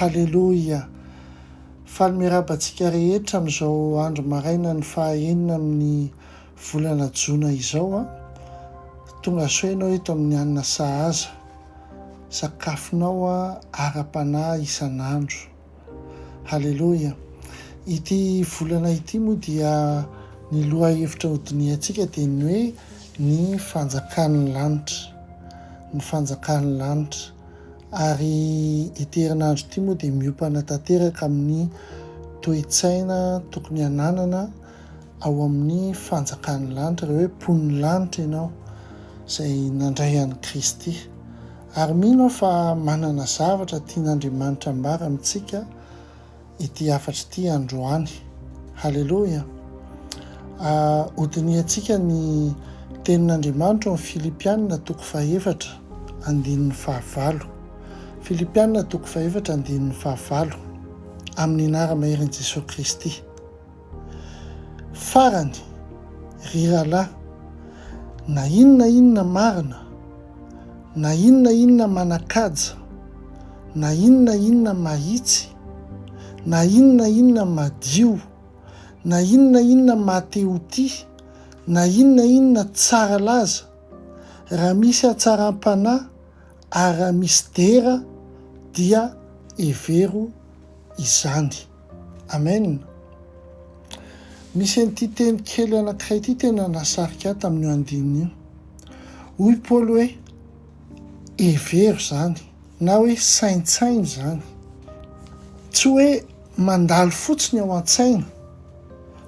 Halleloia. Falmerabantsika rehetra amin'izao andro maraina ny 4 amin'ny volana jona izao tonga soa ianao eto amin'ny anina sahaza, sakafonao ara-panahy isan'andro. Halleloia. Ity volana ity moa dia ny loha hevitra hodiniantsika dia ny hoe ny fanjakan'ny lanitra, ny fanjakan'ny lanitra. Ary ity herinandro ity moa dia miompana tanteraka amin'ny toe-tsaina tokony hananana ao amin'ny fanjakan'ny lanitra, hoe mpon'ny lanitra ianao izay nandray an'i Kristy. Ary mino fa manana zavatra tian'Andriamanitra ambara amintsika ity afatra ity androany. Halleloia. Hodiniantsika ny tenin'Andriamanitra amin'ny Filipianina 4:4-5. Filipianina 4:4-5 amin'ny anara-maherin' Jesosy Kristy. Farany ry rahalahy, na inona marina, na inona manakaja, na inona mahitsy, na inona madio, na inona matehotia, na inona tsara laza, raha misy hatsaram-panahy ary raha misy dera dia hevero izany. Amen. Misy an'ity teny kely anankiray ity tena nasarika ahy tamin'io andinina io. Hoy Paoly hoe hevero izany, na hoe saintsaina izany. Tsy hoe mandalo fotsiny ao an-tsaina,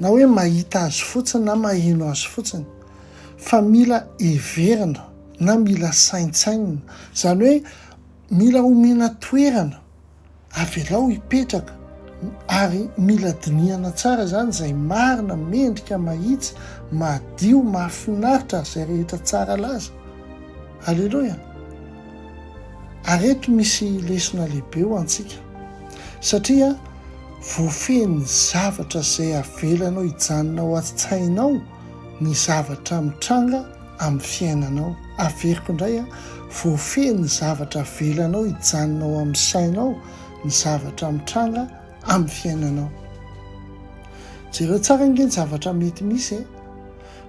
na hoe mahita azy fotsiny na maheno azy fotsiny, fa mila heverina na mila saintsaina. Izany hoe mila omena toerana avelao hipetraka, ary mila dinihana tsara izany izay marina, mendrika, mahitsy, madio, mahafinaritra izay rehetra tsara laza. Halleloia. Ary eto misy lesona lehibe ho antsika, satria voafehin'ny zavatra izay avelanao hijanonao an-tsainao ny zavatra mitranga amin'ny fiainanao. Averiko indray voafehin'ny zavatra avelanao hijanonao amin'ny sainao ny zavatra mitranga amin'ny fiainanao. Jereo tsara nge ny zavatra mety misy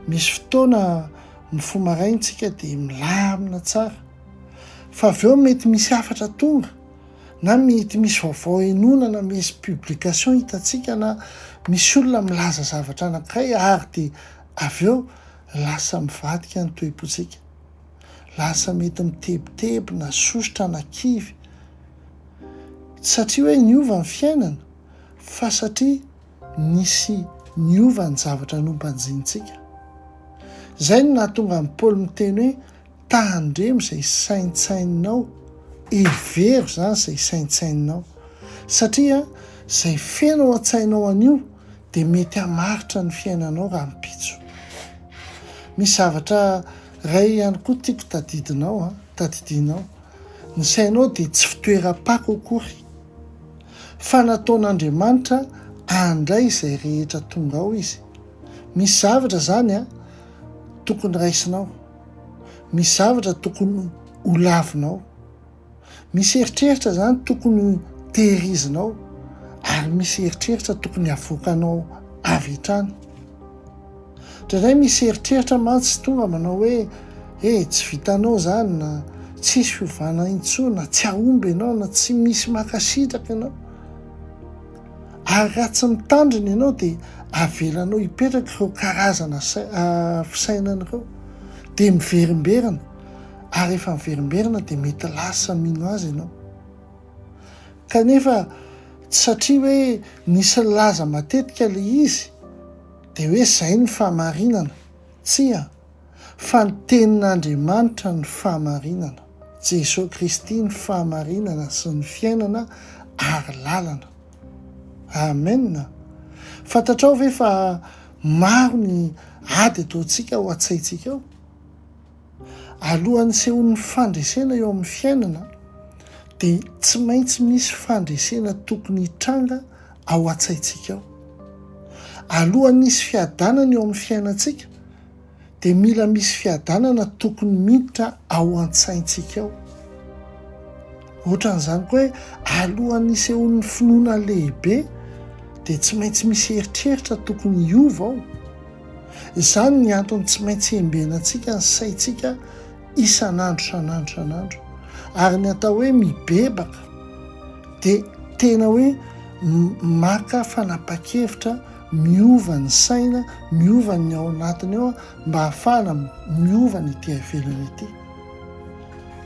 misy fotoana mifomaraintsika dia milamina tsara, fa avy eo mety misy hafatra tonga, na mety misy vaovao henonana, misy publication hitantsika, na misy olona milaza zavatra anankiray ary dia avy eo lasa mivadika ny toe-pontsika, lasa mety mitebitebina, sosotra na kivy, satria hoe niova ny fiainana, fa satria nisy niova ny zavatra nompanjintsika. Izay no nahatonga an'i Paoly miteny hoe tandremo izay saintsaininao, hevero izany izay saintsaininao, satria izay fenao an-tsainao anio dia mety hamaritra ny fiainanao raha mipitso. Misy zavatra ray ihany koa tiako tadidinao, ny sainao dia tsy fitoeram-pako akory, fa nataon'Andriamanitra handray izay rehetra tonga ao izy. Misy zavatra zany tokony raisinao, misy zavatra tokony holavinao, misy eritreritra zany tokony tehirizinao, ary misy eritreritra tokony avoakanao avy hatrany. Indray misy eritreritra mantsy tonga manao hoe tsy vitanao zany, na tsisy fiovana intsona, tsy ahomby ianao, na tsy misy makasitraka ianao. Ary raha tsy mitandrina ianao dia avelanao hipetraka ireo karazana fisainana ireo, dia miverimberina, ary efa miverimberina dia mety lasa mino azy ianao. Kanefa satria hoe nisy laza matetika ilay izy dia hoe izay ny fahamarinana, tsia, fa ny tenin'Andriamanitra ny fahamarinana, Jesosy Kristy ny fahamarinana sy ny fiainana ary lalana. Amen. Fantatrao ve fa maro ny ady ataontsika ao an-tsaintsika ao? Alohan'ny sehoan'ny fandresena eo amin'ny fiainana dia tsy maintsy misy fandresena tokony hitranga ao an-tsaintsika ao. Alohan'ny misy fiadanana eo amin'ny fiainantsika dia mila misy fiadanana tokony miditra ao an-tsaintsika ao. ohatran'izany koa hoe alohan'ny sehoan'ny finoana lehibe dia tsy maintsy misy eritreritra tokony hiova ao. Izany ny antony tsy maintsy embenantsika ny saintsika isan'andro. Ary ny atao hoe mibebaka dia tena hoe maka fanapa-kevitra miova ny saina, miova ny ao anatiny ao mba hahafahana miova ny ity ivelany ity.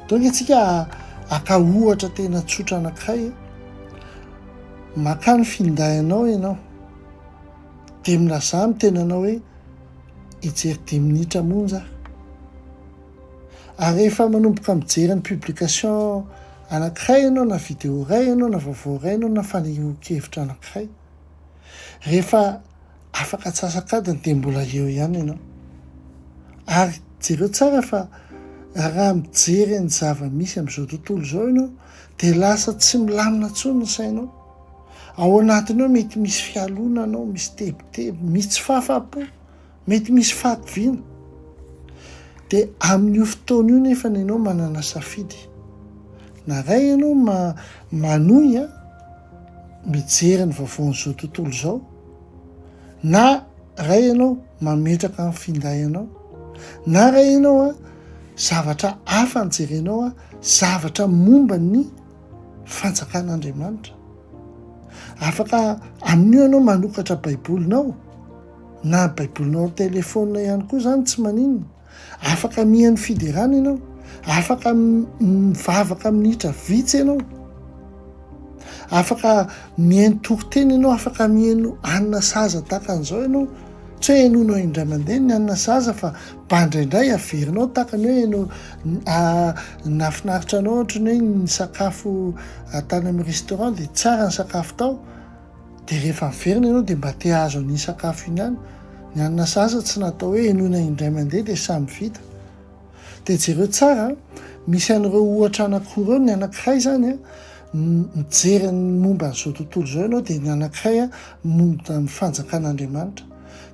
Donka itsika aka ohatra tena tsotra anankiray, maka ny findainao ianao dia milaza mitenanao hoe hijery 10 minitra monja, ary rehefa manomboka mijery ny publication anankiray ianao, na video iray ianao, na vaovao iray ianao, na faneho-kevitra anankiray, rehefa afaka atsasakadiny dia mbola eo ihany ianao. Ary jereo tsara fa raha mijery ny zava-misy amin'izao tontolo izao ianao dia lasa tsy milamina intsony ny sainao. Ao anatinao mety misy fialona anao, misy tebotebo, misy tsy fahafapo, mety misy fahatoviana. Dia amin'io fotoana io nefa ianao manana safidy. Na ray ianao manohy mijery ny vaovaon'izao tontolo izao, na ray ianao mametraka amin'ny finday ianao, na ray ianao zavatra hafa nijerenao zavatra momba ny fanjakan'Andriamanitra. Afaka amin'io ianao manokatra baibolinao, na baibolinao telefonina ihany koa zany tsy maninona. Afaka mihaino fiderana ianao, afaka mivavaka minitra vitsy ianao, afaka mihaino tokoteny ianao, afaka mihaino anina saza tahaka an'izao ianao. Tsy hoe hainonao indray mandeha ny anina saza fa mbandraindray averinao tahaka ny hoe ianao nafinaritra anao ohatra ny hoe ny sakafo tany amin'ny restaurant dia tsara ny sakafo tao, dia rehefa miverina ianao dia mba te azo an'iny sakafo iny ihany. Ny anina saza tsy natao hoe hainona indray mandeha dia samy vita. Dia jereo tsara, misy an'ireo ohatra anankiroa, ny anankiray zany mijery ny momba n'izao tontolo izao ianao, dia ny anankiray momba ny fanjakan'Andriamanitra.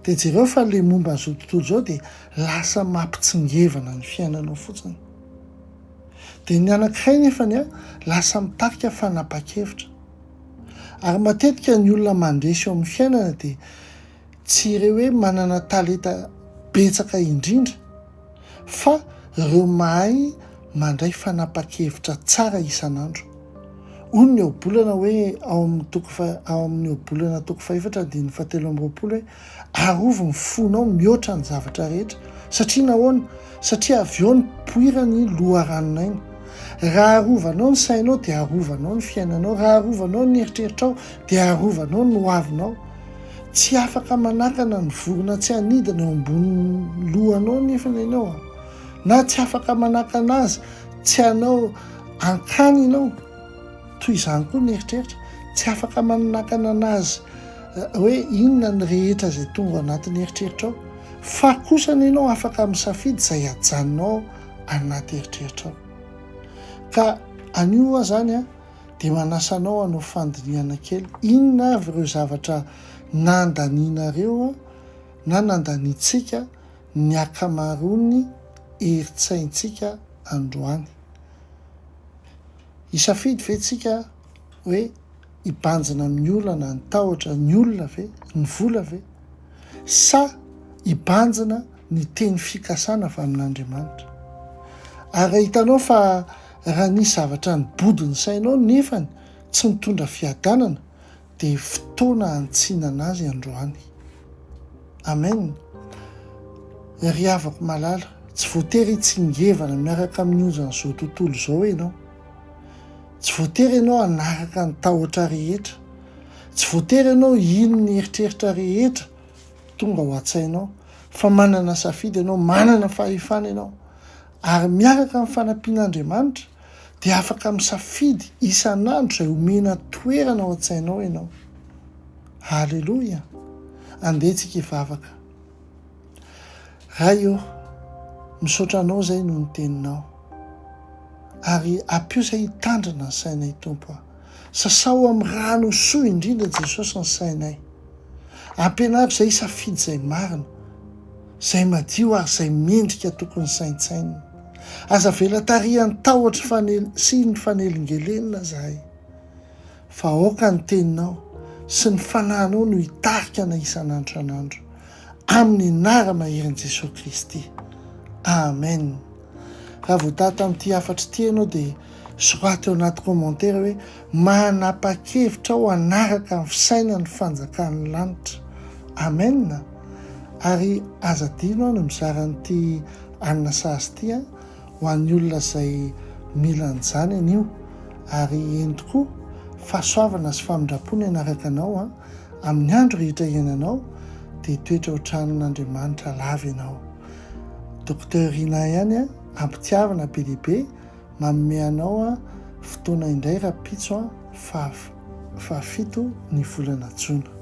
Dia jereo fa le momba n'izao tontolo izao dia lasa mampitsingevana ny fiainanao fotsiny. Dia ny anankiray nefany lasa mitarika fanapa-kevitra. Ary matetika ny olona mandresy eo amin'ny fiainana dia tsy ireo hoe manana talenta betsaka indrindra, fa ireo mahay mandray fanapa-kevitra tsara isan'andro. Hoy ny obolana hoe ao amin'ny obolana toko 4:7-7 hoe arova ny fonao mihoatra ny zavatra rehetra. Satria nahoana? Satria avy eo ny poira ny loharanon'aina. Raha arovanao ny sainao dia arovanao ny fiainanao, raha arovanao ny eritreritrao dia arovanao ny hoavinao. Tsy afaka manakana ny vorona tsy hanidina eo ambony lohanao nefa ianao, na tsy afaka manakana azy tsy hanao ankany ianao. Toy izany koa ny eritreritra, tsy afaka manakana anazy hoe inona ny rehetra izay tonga anatin'ny eritreritrao, fa kosa ianao afaka misafidy izay hajanonao anaty eritreritrao. Ka anio zany dia manasanao hanao fandiniana kely. Inona avy ireo zavatra nandanianareo na nandanintsika ny akamaroan'ny eritsaintsika androany. Isafidy ve tsika hoe hibanjina amin'ny olana ny tahotra ny olona ve, ny vola ve, sa hibanjina ny teny fikasana avy amin'Andriamanitra? Ary hitanao fa raha nisy zavatra ny bodiny sainao nefany tsy mitondra fiadanana dia fotoana hantsianana azy androany. Amen. Ry havako malala, tsy voatery hitsingevana miaraka amin'ny onjan'izao tontolo izao ianao. Tsy voatery ianao hanaraka ny tahotra rehetra. Tsy voatery ianao ino ny eritreritra rehetra tonga ho an-tsainao, fa manana safidy ianao, manana fahefana ianao. Ary miaraka amin'ny fanampian'Andriamanitra dia afaka misafidy isan'andro izay omena toerana ao an-tsainao ianao. Halleloja. Andehantsika hivavaka. Ray eo, misaotra anao izay no ny teninao. Ary ampio izay hitandrina ny sainay Tompo. Sasao amin'ny rano soa indrindra Jesosy ny sainay. Ampianaro izay safidy izay marina, izay madio ary izay mendrika tokony saintsainina. aza vela tarihan'ny tahotra sy ny fanelin-gelenina zahay fa aoka ny teninao sy ny fanahinao no hitarika na isan'andro san'andro amin'ny anara-maherin' Jesosy Kristy. Amen. Raha voatata amin'ity hafatra ity ianao dia soraty ao anaty komantera hoe manapa-kevitra ao anaraka amin'ny fisainany fanjakan'ny lanitra. Amen. Ary azadino no mizaran'ity anina sasy ity ho an'ny olona izay mila an'izany anio, ary eny tokoa fahasoavana sy famindrapony anaraka anao amin'ny andro rehetra iainanao dia toetra ho tranon'Andriamanitra lava ianao. Docteur Rina ihany ampitiavana be lehibe manome anao fotoana indray rapitso fa 7 ny volana Jona.